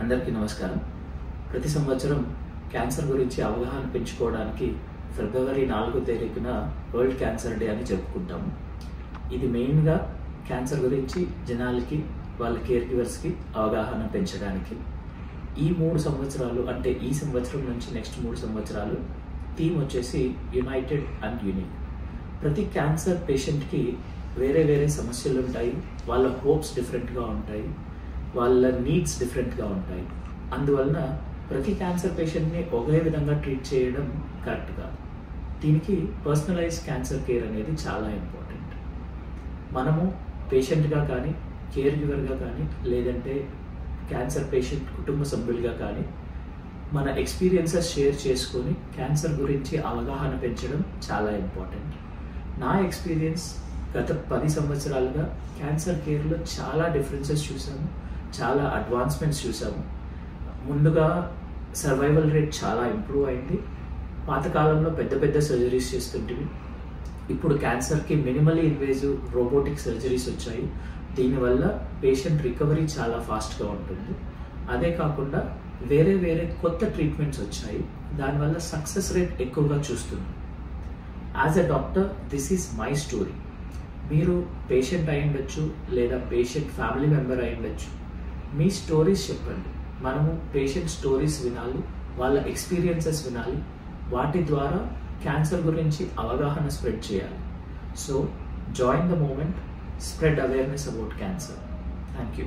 అందరికీ నమస్కారం. ప్రతి సంవత్సరం క్యాన్సర్ గురించి అవగాహన పెంచుకోవడానికి ఫిబ్రవరి 4వ తేదీన వరల్డ్ క్యాన్సర్ డే అని జరుపుకుంటాము. ఇది మెయిన్గా క్యాన్సర్ గురించి జనాలకి వాళ్ళ కేర్ గివర్స్కి అవగాహన పెంచడానికి. ఈ 3 సంవత్సరాలు అంటే ఈ సంవత్సరం నుంచి నెక్స్ట్ 3 సంవత్సరాలు థీమ్ వచ్చేసి యునైటెడ్ అండ్ యూనిక్. ప్రతి క్యాన్సర్ పేషెంట్కి వేరే వేరే సమస్యలు ఉంటాయి, వాళ్ళ హోప్స్ డిఫరెంట్గా ఉంటాయి, వాళ్ళ నీడ్స్ డిఫరెంట్గా ఉంటాయి. అందువలన ప్రతి క్యాన్సర్ పేషెంట్ని ఒకే విధంగా ట్రీట్ చేయడం కరెక్ట్ కాదు. దీనికి పర్సనలైజ్ క్యాన్సర్ కేర్ అనేది చాలా ఇంపార్టెంట్. మనము పేషెంట్గా కానీ, కేర్ గివర్గా కానీ, లేదంటే క్యాన్సర్ పేషెంట్ కుటుంబ సభ్యులుగా కానీ మన ఎక్స్పీరియన్సెస్ షేర్ చేసుకొని క్యాన్సర్ గురించి అవగాహన పెంచడం చాలా ఇంపార్టెంట్. నా ఎక్స్పీరియన్స్ గత 10 సంవత్సరాలుగా క్యాన్సర్ కేర్లో చాలా డిఫరెన్సెస్ చూసాము, చాలా అడ్వాన్స్మెంట్స్ చూసాము. ముందుగా సర్వైవల్ రేట్ చాలా ఇంప్రూవ్ అయింది. పాతకాలంలో పెద్ద పెద్ద సర్జరీస్ చేస్తుంటివి. ఇప్పుడు క్యాన్సర్కి మినిమల్లీ ఇన్వేజివ్ రోబోటిక్ సర్జరీస్ వచ్చాయి. దీనివల్ల పేషెంట్ రికవరీ చాలా ఫాస్ట్గా ఉంటుంది. అదే కాకుండా వేరే వేరే కొత్త ట్రీట్మెంట్స్ వచ్చాయి. దానివల్ల సక్సెస్ రేట్ ఎక్కువగా చూస్తుంది. As a doctor this is my story. మీరు పేషెంట్ అయి ఉండొచ్చు, లేదా పేషెంట్ ఫ్యామిలీ మెంబర్ అయి ఉండొచ్చు. మీ స్టోరీస్ చెప్పండి. మనము పేషెంట్ స్టోరీస్ వినాలి, వాళ్ళ ఎక్స్పీరియన్సెస్ వినాలి. వాటి ద్వారా క్యాన్సర్ గురించి అవగాహన స్ప్రెడ్ చేయాలి. So join the movement, spread awareness about cancer. Thank you.